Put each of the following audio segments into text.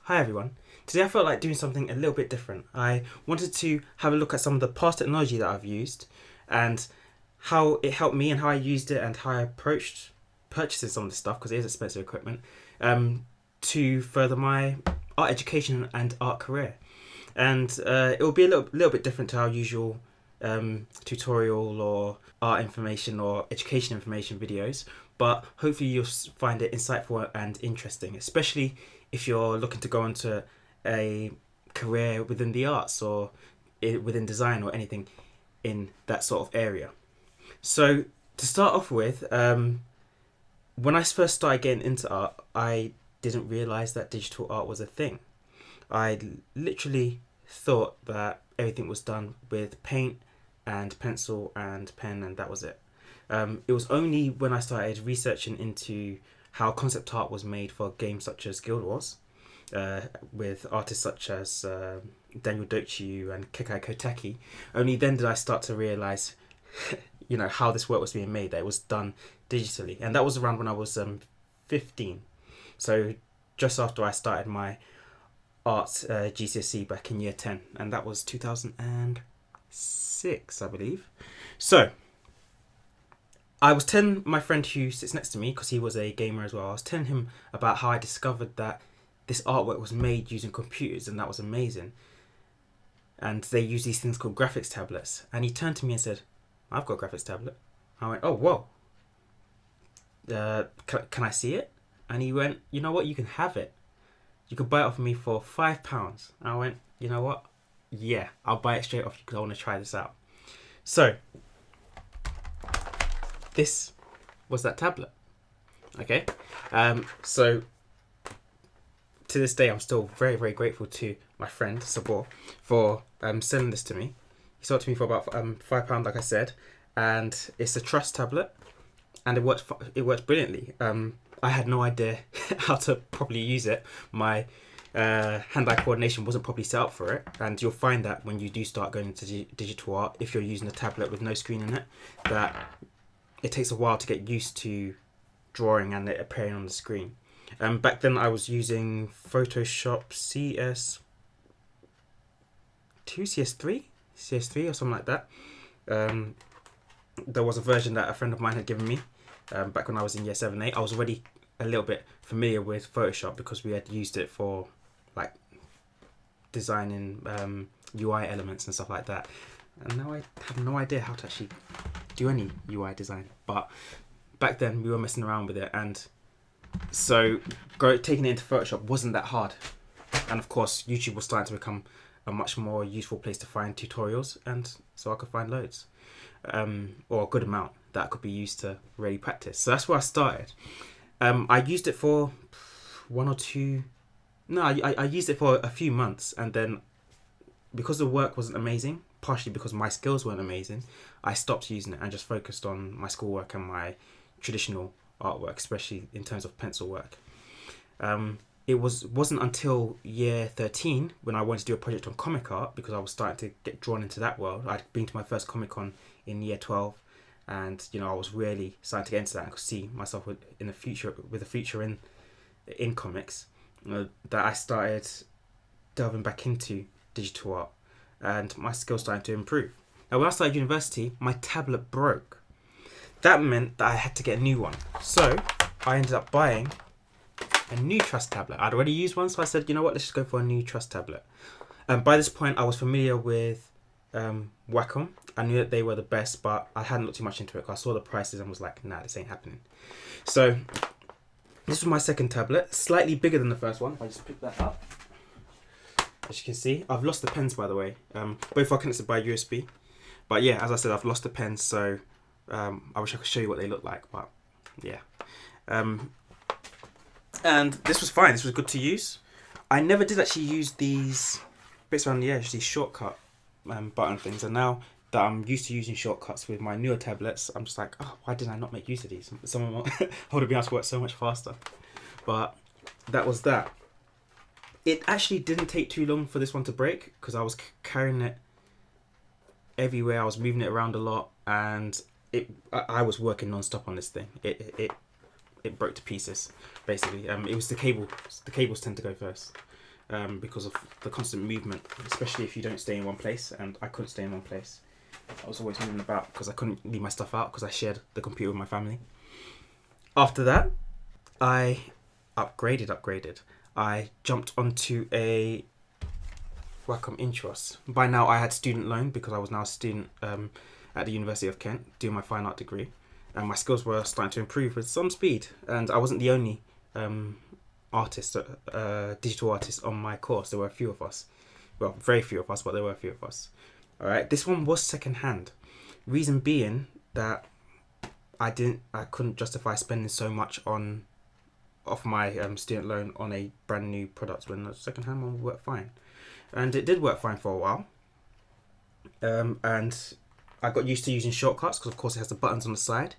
Hi everyone. Today I felt like doing something a little bit different. I wanted to have a look at some of the past technology that I've used and how it helped me and how I used it and how I approached purchasing some of this stuff, because it is expensive equipment, to further my art education and art career. And it will be a little bit different to our usual tutorial or art information or education information videos, but hopefully you'll find it insightful and interesting, especially if you're looking to go into a career within the arts or within design or anything in that sort of area. So to start off with, when I first started getting into art, I didn't realize that digital art was a thing. I literally thought that everything was done with paint and pencil and pen, and that was it. It was only when I started researching into how concept art was made for games such as Guild Wars, with artists such as Daniel Dochiu and Kekai Kotaki, only then did I start to realize, how this work was being made, that it was done digitally. And that was around when I was 15. So just after I started my art GCSE back in year 10, and that was 2006, I believe. So I was telling my friend who sits next to me, because he was a gamer as well, I was telling him about how I discovered that this artwork was made using computers, and that was amazing. And they use these things called graphics tablets. And he turned to me and said, I've got a graphics tablet. I went, oh, whoa. Can I see it? And he went, you know what, you can have it. You can buy it off me for £5. I went, you know what? Yeah, I'll buy it straight off you because I want to try this out. So this was that tablet. Okay. So to this day, I'm still very, very grateful to my friend Sabor for selling this to me. He sold it to me for about £5, like I said, and it's a Trust tablet, and it works brilliantly. I had no idea how to properly use it. My hand-eye coordination wasn't properly set up for it, and you'll find that when you do start going into digital art, if you're using a tablet with no screen in it, that it takes a while to get used to drawing and it appearing on the screen. Back then I was using Photoshop CS3 or something like that. There was a version that a friend of mine had given me back when I was in year 7, 8. I was already a little bit familiar with Photoshop because we had used it for like designing UI elements and stuff like that. And now I have no idea how to actually do any UI design. But back then we were messing around with it, and so taking it into Photoshop wasn't that hard. And of course YouTube was starting to become a much more useful place to find tutorials, and so I could find loads, or a good amount that could be used to really practice. So that's where I started. I used it for I used it for a few months, and then because the work wasn't amazing, partially because my skills weren't amazing, I stopped using it and just focused on my schoolwork and my traditional artwork, especially in terms of pencil work. It wasn't until year 13 when I wanted to do a project on comic art, because I was starting to get drawn into that world. I'd been to my first Comic Con in year 12, and I was really starting to get into that and could see myself with a future in comics. That I started delving back into digital art, and my skills started to improve. Now when I started university, my tablet broke. That meant that I had to get a new one. So I ended up buying a new Trust tablet. I'd already used one, so I said, you know what, let's just go for a new Trust tablet. By this point, I was familiar with Wacom. I knew that they were the best, but I hadn't looked too much into it because I saw the prices and was like, nah, this ain't happening. So this was my second tablet, slightly bigger than the first one. I just picked that up. As you can see, I've lost the pens, by the way. Both are connected by USB. But yeah, as I said, I've lost the pens, so I wish I could show you what they look like, but yeah. And this was fine. This was good to use. I never did actually use these bits around the edge, these shortcut button things. And now that I'm used to using shortcuts with my newer tablets, I'm just like, oh, why didn't I not make use of these? Someone would have been able to work so much faster. But that was that. It actually didn't take too long for this one to break, because I was carrying it everywhere. I was moving it around a lot, and I was working non-stop on this thing. It broke to pieces, basically. It was the cable. The cables tend to go first. because of the constant movement, especially if you don't stay in one place, and I couldn't stay in one place. I was always moving about because I couldn't leave my stuff out because I shared the computer with my family. After that, I upgraded. I jumped onto a Wacom Intuos. By now I had student loan because I was now a student at the University of Kent doing my fine art degree, and my skills were starting to improve with some speed, and I wasn't the only artist, digital artist on my course. There were a few of us. Well, very few of us, but there were a few of us. Alright, this one was second hand. Reason being that I couldn't justify spending so much off my student loan on a brand new product when the second hand one would work fine. And it did work fine for a while. And I got used to using shortcuts because of course it has the buttons on the side.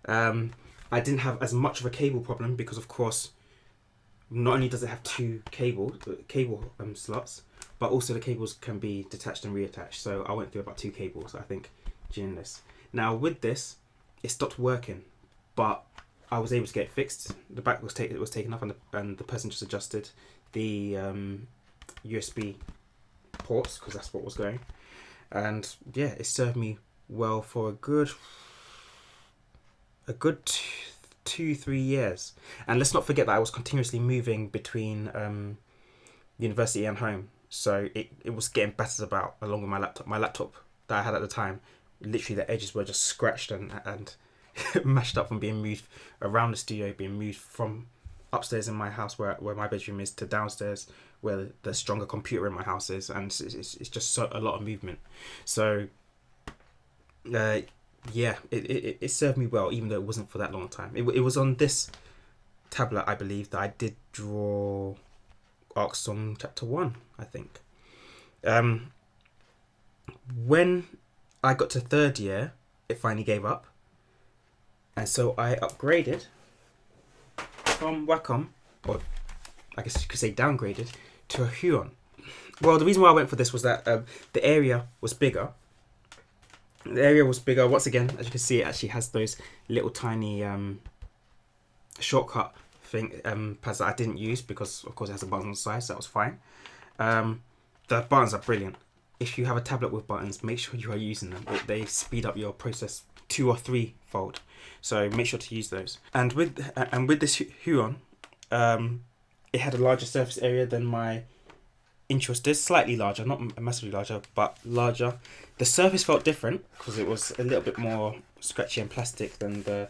I didn't have as much of a cable problem because of course not only does it have two cable slots, but also the cables can be detached and reattached. So I went through about 2 cables, I think, during this. Now with this, it stopped working, but I was able to get it fixed. The back was taken off, and the person just adjusted the USB ports because that's what was going. And yeah, it served me well for a good 2-3 years. And let's not forget that I was continuously moving between university and home, so it was getting battered about along with my laptop. My laptop that I had at the time, literally the edges were just scratched and mashed up from being moved around the studio, being moved from upstairs in my house where my bedroom is to downstairs where the stronger computer in my house is, and it's just a lot of movement. So yeah, it served me well, even though it wasn't for that long time. It was on this tablet, I believe, that I did draw Arc Song Chapter 1, I think. When I got to 3rd year, it finally gave up. And so I upgraded from Wacom, or I guess you could say downgraded, to a Huion. Well, the reason why I went for this was that the area was bigger. The area was bigger. Once again, as you can see, it actually has those little tiny shortcut pads that I didn't use because, of course, it has a button on the side, so that was fine. The buttons are brilliant. If you have a tablet with buttons, make sure you are using them. They speed up your process 2 or 3 fold. So make sure to use those. And with this Huion, it had a larger surface area than my Intuos did. Slightly larger, not massively larger, but larger. The surface felt different because it was a little bit more scratchy and plastic than the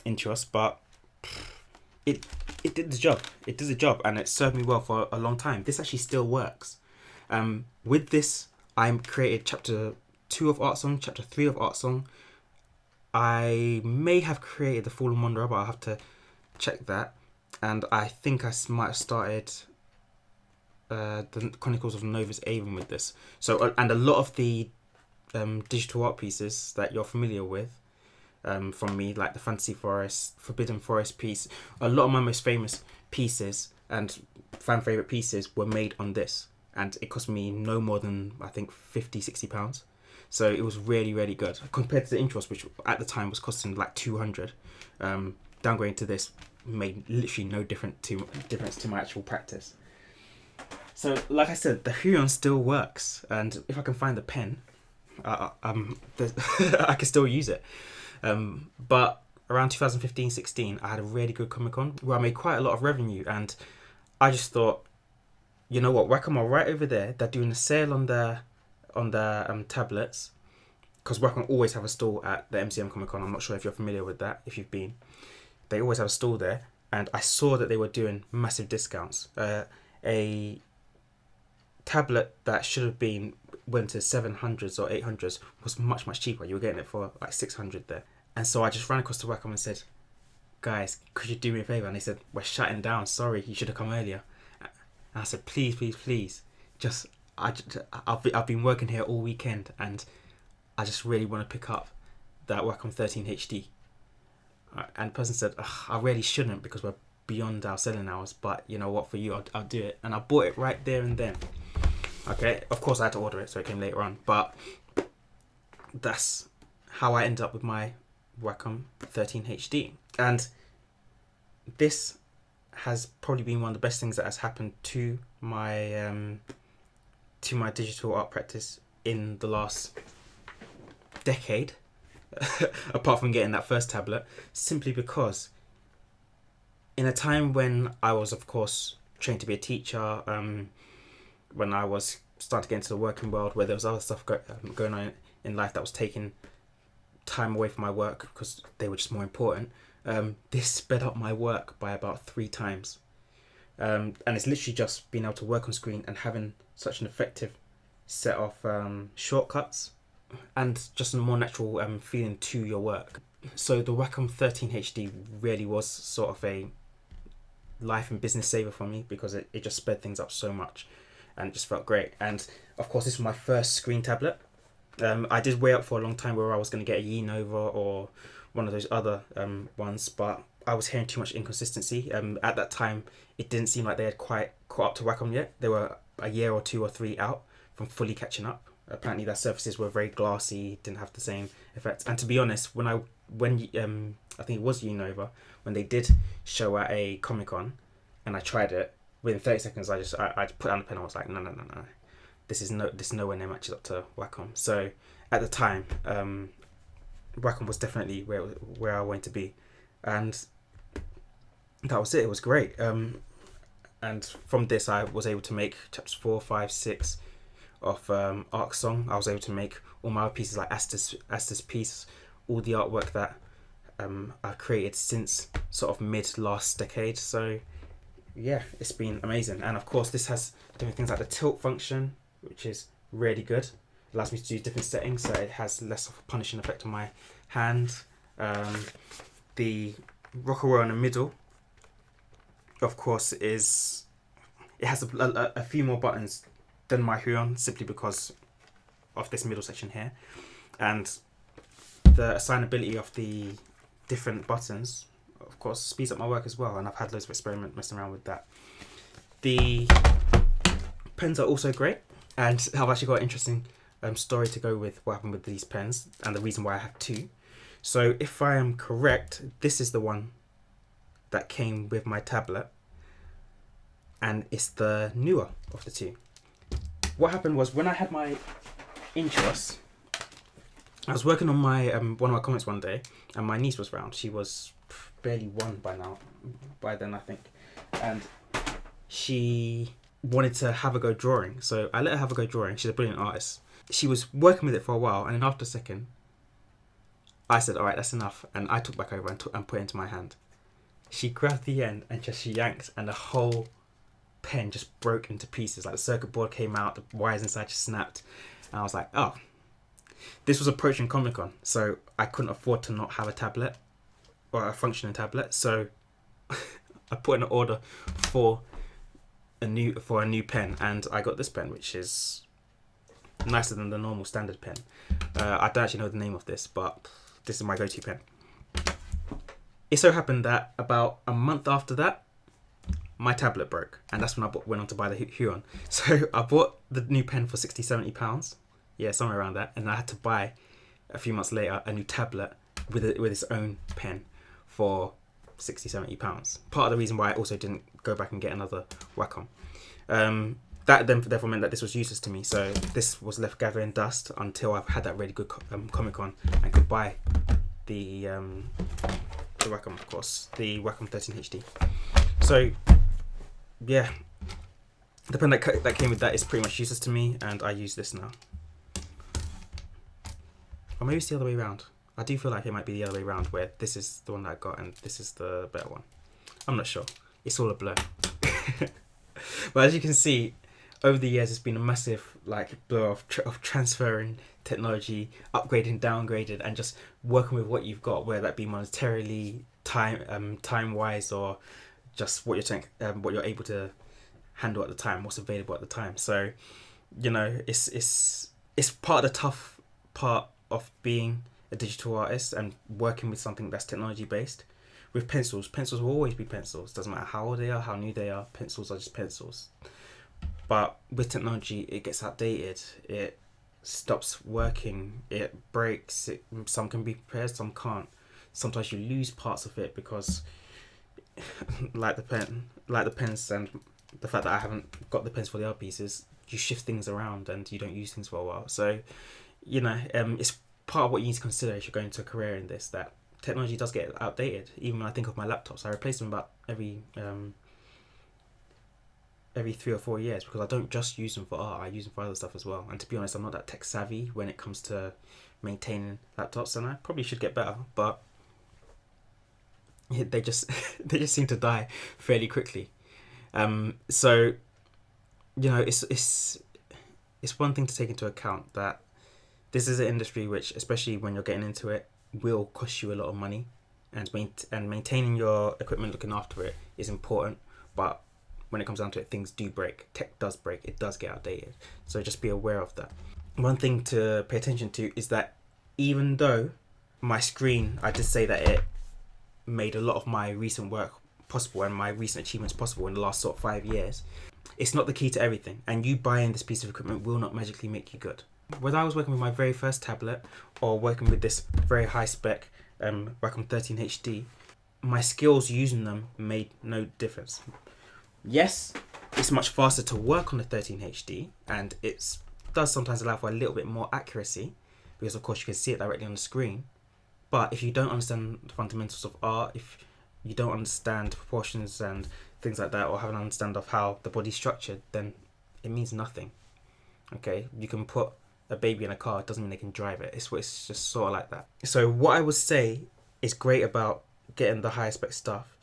Intuos, but it did the job. It did the job, and it served me well for a long time. This actually still works. With this, I created Chapter 2 of Art Song, Chapter 3 of Art Song. I may have created The Fallen Wanderer, but I'll have to check that. And I think I might have started the Chronicles of Novus Avon with this. So, and a lot of the digital art pieces that you're familiar with from me, like the Fantasy Forest, Forbidden Forest piece, a lot of my most famous pieces and fan favourite pieces were made on this. And it cost me no more than, I think, £50-60. So it was really, really good. Compared to the Intuos, which at the time was costing like 200, downgrading to this made literally no difference to my actual practice. So, like I said, the Huion still works. And if I can find the pen, I can still use it. But around 2015-16, I had a really good Comic-Con where I made quite a lot of revenue. And I just thought, you know what, Wacom are right over there. They're doing a sale on their tablets, because Wacom always have a stall at the MCM Comic Con. I'm not sure if you're familiar with that, if you've been. They always have a stall there, and I saw that they were doing massive discounts. A tablet that should have been went to 700s or 800s was much, much cheaper. You were getting it for like 600 there. And so I just ran across to Wacom and said, guys, could you do me a favour? And they said, we're shutting down, sorry, you should have come earlier. And I said, please, please, please, I've been working here all weekend and I just really want to pick up that Wacom 13 HD. And the person said, I really shouldn't because we're beyond our selling hours, but you know what, for you, I'll do it. And I bought it right there and then. Okay, of course I had to order it, so it came later on, but that's how I ended up with my Wacom 13 HD. And this has probably been one of the best things that has happened to my digital art practice in the last decade. Apart from getting that first tablet, simply because in a time when I was, of course, trained to be a teacher, when I was starting to get into the working world, where there was other stuff going on in life that was taking time away from my work because they were just more important, this sped up my work by about 3 times. And it's literally just being able to work on screen and having such an effective set of shortcuts and just a more natural feeling to your work. So the Wacom 13 HD really was sort of a life and business saver for me, because it just sped things up so much and it just felt great. And of course, this was my first screen tablet. I did weigh up for a long time whether I was going to get a Yenova or one of those other ones, but I was hearing too much inconsistency. At that time, it didn't seem like they had quite caught up to Wacom yet. They were a year or 2 or 3 out from fully catching up. Apparently their surfaces were very glassy, didn't have the same effect. And to be honest, when I think it was Yenova, when they did show at a Comic-Con and I tried it, within 30 seconds I just put down the pen. I was like, no, this is nowhere near matches up to Wacom. So at the time, Wacom was definitely where I wanted to be, and that was it. It was great. And from this I was able to make chapters 4, 5, 6 of Arc Song. I was able to make all my other pieces, like Asta's piece, all the artwork that I created since sort of mid last decade. So yeah, it's been amazing. And of course this has different things like the tilt function, which is really good. It allows me to do different settings, so it has less of a punishing effect on my hand. The rocker wheel in the middle, of course, it has a few more buttons than my Huion, simply because of this middle section here, and the assignability of the different buttons, of course, speeds up my work as well, and I've had loads of experiment messing around with that. The pens are also great, and I've actually got an interesting story to go with what happened with these pens and the reason why I have 2. So if I am correct, this is the one that came with my tablet, and it's the newer of the 2. What happened was, when I had my Intuos, I was working on my one of my comics one day, and my niece was round. She was barely 1 by then I think, and she wanted to have a go drawing. So I let her have a go drawing. She's a brilliant artist. She was working with it for a while, and then after a second, I said, "All right, that's enough," and I took back over and put it into my hand. She grabbed the end and just yanked, and the whole pen just broke into pieces. Like the circuit board came out, the wires inside just snapped, and I was like, "Oh." This was approaching Comic-Con, so I couldn't afford to not have a tablet or a functioning tablet. So I put in an order for a new pen, and I got this pen, which is nicer than the normal standard pen. I don't actually know the name of this, but this is my go-to pen. It so happened that about a month after that, my tablet broke, and that's when I went on to buy the Huion. So I bought the new pen for £60-70, yeah, somewhere around that, and I had to buy a few months later a new tablet with its own pen for £60-70. Part of the reason why I also didn't go back and get another Wacom. That then therefore meant that this was useless to me, so this was left gathering dust until I had that really good Comic-Con and could buy the Wacom, of course, the Wacom 13 HD. So yeah, the pen that came with that is pretty much useless to me, and I use this now. Or maybe it's the other way around. I do feel like it might be the other way around, where this is the one that I got and this is the better one. I'm not sure. It's all a blur. But as you can see, over the years, it's been a massive blur of transferring technology, upgrading, downgraded, and just working with what you've got, whether that be monetarily, time-wise, or just what you're able to handle at the time, what's available at the time. So, you know, it's part of the tough part of being a digital artist and working with something that's technology based. With pencils will always be pencils. Doesn't matter how old they are, how new they are. Pencils are just pencils. But with technology, it gets outdated. It stops working. It breaks. Some can be repaired, some can't. Sometimes you lose parts of it because like the pens, and the fact that I haven't got the pens for the other pieces, you shift things around and you don't use things for a while. So, it's part of what you need to consider if you're going to a career in this, that technology does get outdated. Even when I think of my laptops, I replace them about every 3 or 4 years, because I don't just use them for art, I use them for other stuff as well. And to be honest, I'm not that tech savvy when it comes to maintaining laptops, and I probably should get better, but they just they just seem to die fairly quickly. So it's one thing to take into account that this is an industry which, especially when you're getting into it, will cost you a lot of money, and maintaining your equipment, looking after it, is important. But when it comes down to it, things do break. Tech does break. It does get outdated. So just be aware of that. One thing to pay attention to is that even though my screen, I did say that it made a lot of my recent work possible and my recent achievements possible in the last sort of 5 years, it's not the key to everything. And you buying this piece of equipment will not magically make you good. Whether I was working with my very first tablet or working with this very high spec Wacom 13 HD, my skills using them made no difference. Yes, it's much faster to work on the 13 HD, and it does sometimes allow for a little bit more accuracy, because of course you can see it directly on the screen. But if you don't understand the fundamentals of art, if you don't understand proportions and things like that, or have an understanding of how the body's structured, then it means nothing. Okay, you can put a baby in a car, it doesn't mean they can drive it. It's just sort of like that. So what I would say is great about getting the higher spec stuff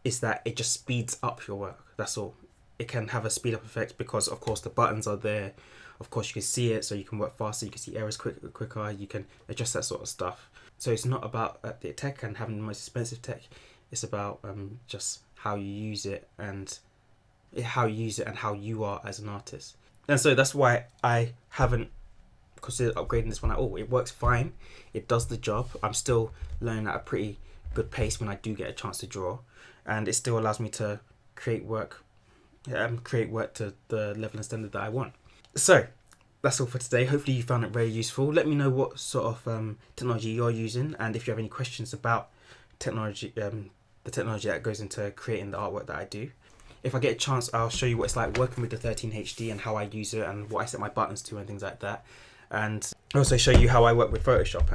is that it just speeds up your work. That's all. It can have a speed up effect because, of course, the buttons are there. Of course, you can see it, so you can work faster. You can see errors quicker. You can adjust that sort of stuff. So it's not about the tech and having the most expensive tech. It's about just how you use it and how you are as an artist. And so that's why I haven't considered upgrading this one at all. It works fine. It does the job. I'm still learning at a pretty good pace when I do get a chance to draw, and it still allows me to create work to the level and standard that I want. So that's all for today. Hopefully you found it very useful. Let me know what sort of technology you're using, and if you have any questions about technology, the technology that goes into creating the artwork that I do. If I get a chance, I'll show you what it's like working with the 13 HD and how I use it and what I set my buttons to and things like that. And also show you how I work with Photoshop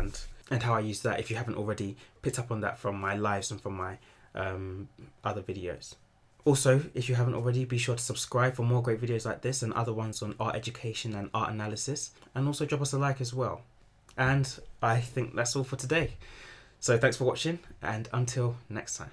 and how I use that, if you haven't already picked up on that from my lives and from my other videos. Also, if you haven't already, be sure to subscribe for more great videos like this and other ones on art education and art analysis. And also drop us a like as well. And I think that's all for today. So thanks for watching, and until next time.